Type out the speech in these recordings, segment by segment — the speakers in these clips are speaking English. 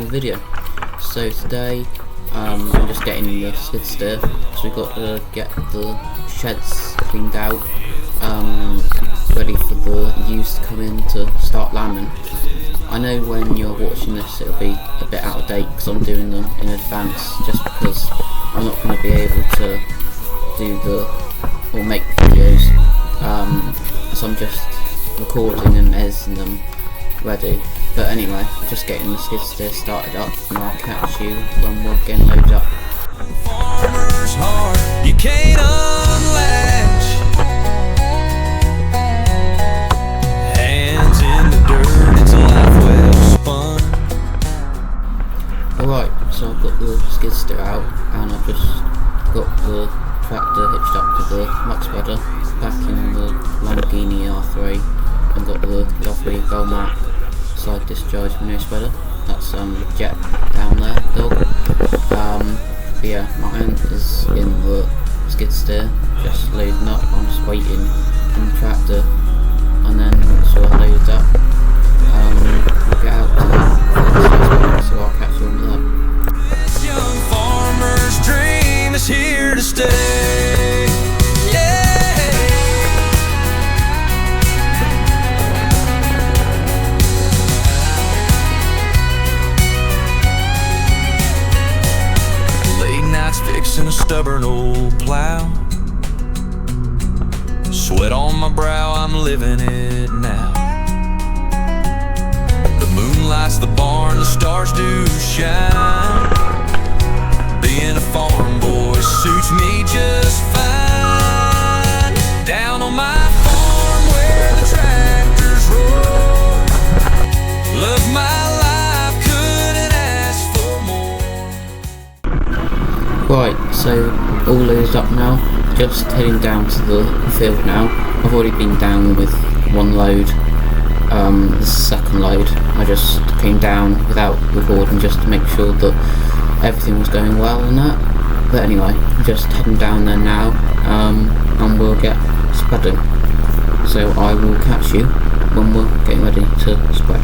new video. So today I'm just getting the skid steer, so we've got to get the sheds cleaned out, ready for the ewes to come in to start lambing. I know when you're watching this it'll be a bit out of date because I'm doing them in advance, just because I'm not going to be able to make videos, so I'm just recording and editing them ready. But anyway, just getting the skid steer started up, and I'll catch you when we're getting loaded up. Farmer's heart, you can't unlatch. Hands in the dirt, it's a life well spun. Alright, so I've got the skid steer out, and I've just got the tractor hitched up to the Muck spreader back in the Lamborghini R3, and got the lovely Muck side discharge manure spreader. That's Jet down there, dog. But yeah, my hand is in the skid steer, just loading up. I'm just waiting in the tractor, and then once we're loaded up, we'll get out to the spreader, so I'll catch you on that. This young farmer's dream is here to stay. Fixing a stubborn old plow, sweat on my brow, I'm living it now. The moon lights the barn, the stars do shine. Being a farm boy suits me just fine. Down on my farm where the tractors roar, love my life, couldn't ask for more. Right, so all loaded up now, just heading down to the field now. I've already been down with one load, this is the second load. I just came down without recording just to make sure that everything was going well and that. But anyway, I'm just heading down there now, and we'll get spreading. So I will catch you when we're getting ready to spread.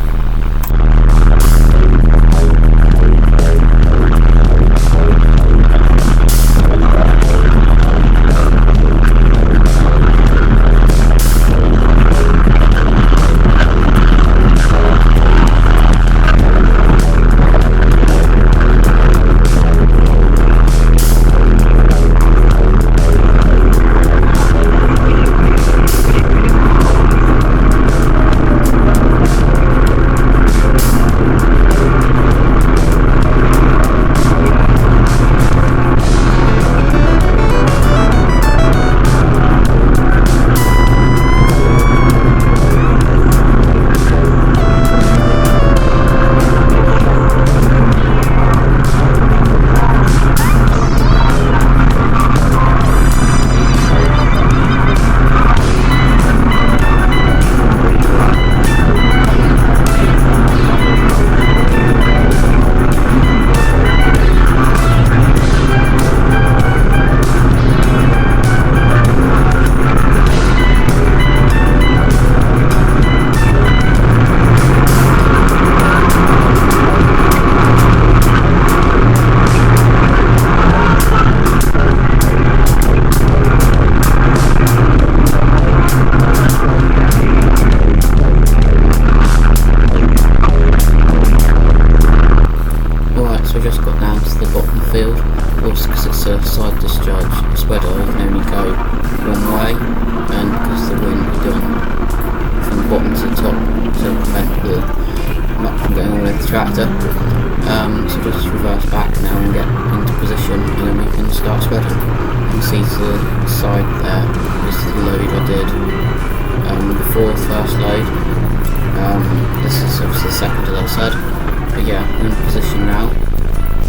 Field, also because it's a side discharge spreader, you can only go one way, and because the wind is doing from the bottom to the top to prevent the muck from going all over the tractor, so just reverse back now and get into position, and then we can start spreading. You can see to the side there, this is the load I did before the first load. This is obviously the second, as I said, but yeah, we're in position now.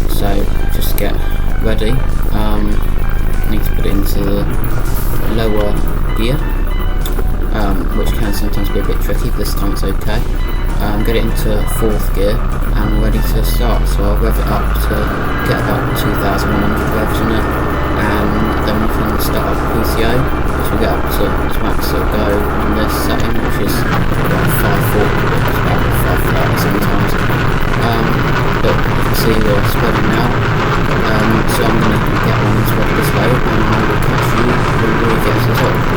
So just get ready. Need to put it into the lower gear, which can sometimes be a bit tricky, but this time it's okay. Get it into fourth gear and we're ready to start. So I'll rev it up to get about 2,100 revs on it, and then we can start up PCO, which will get up to its max it'll go on this setting, which is about 540, it's about 530 sometimes. but you can see we're spreading now. So I'm going to get one and spread this way, and I will catch you when we get to the top.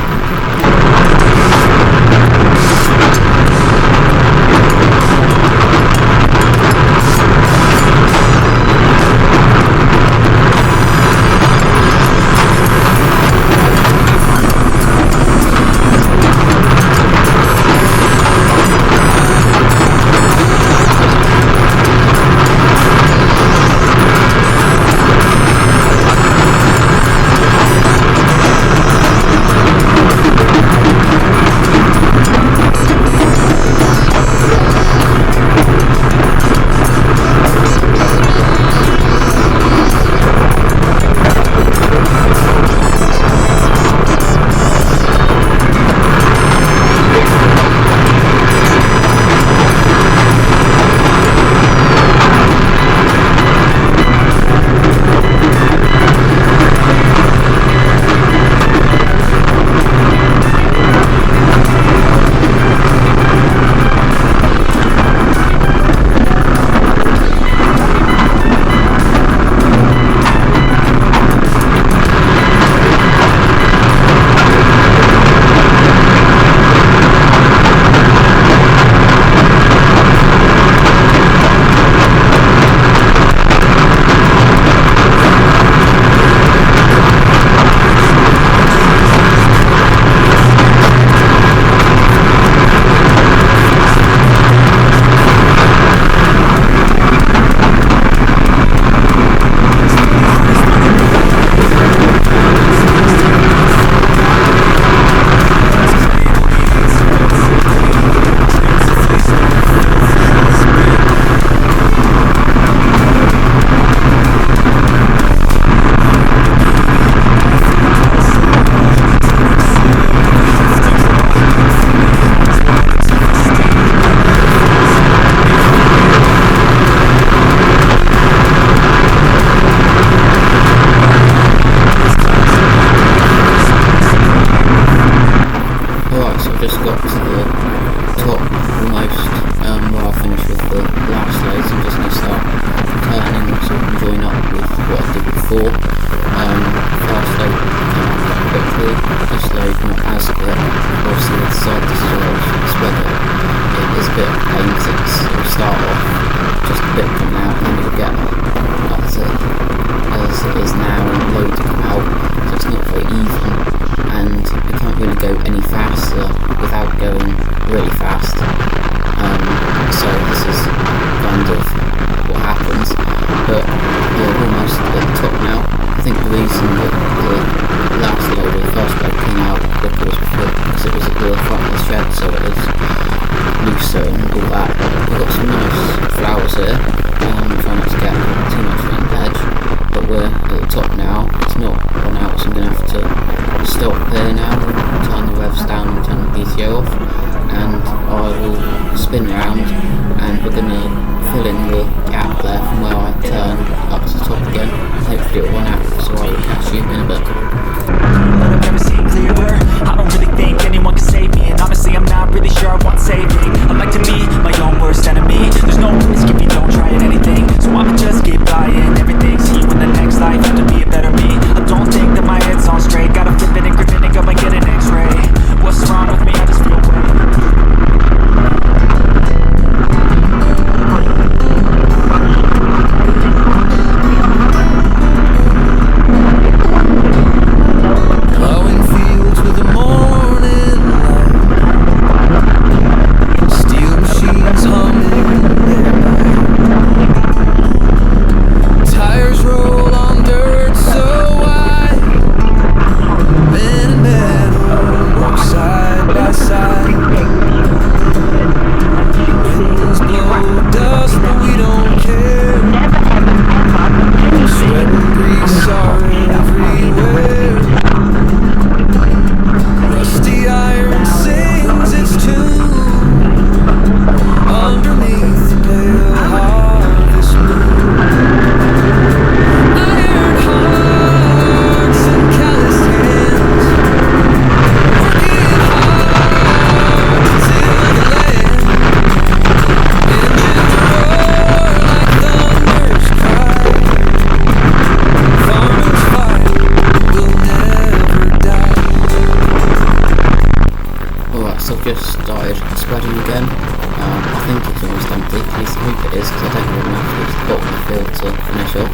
started spreading again. I think it's almost empty, at least I hope it is, because I don't really want to reach the bottom of the field to finish off,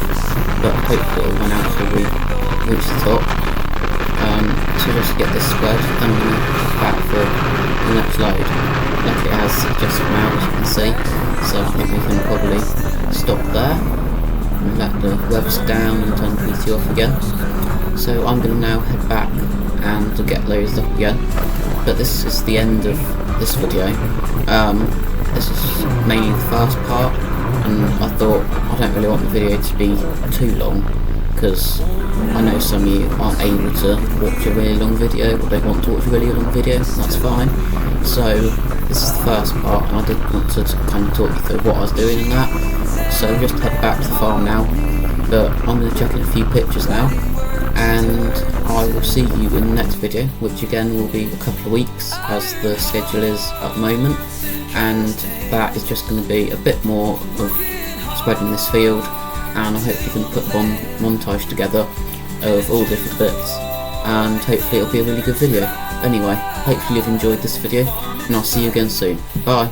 but hopefully it'll run out before we reach the top. To just get this spread, then I'm going to back for the next load. Like it has just now, as you can see, so I think we can probably stop there and let the webs down and turn PT off again. So I'm going to now head back and to get loads up again, but this is the end of this video. This is mainly the first part, and I thought I don't really want the video to be too long, because I know some of you aren't able to watch a really long video, or don't want to watch a really long video. That's fine. So this is the first part, and I did want to kind of talk you through what I was doing in that. So I'll just head back to the farm now, but I'm going to check in a few pictures now, and I will see you in the next video, which again will be a couple of weeks as the schedule is at the moment, and that is just going to be a bit more of spreading this field, and I hope you can put one montage together of all different bits, and hopefully it'll be a really good video. Anyway, hopefully you've enjoyed this video, and I'll see you again soon. Bye!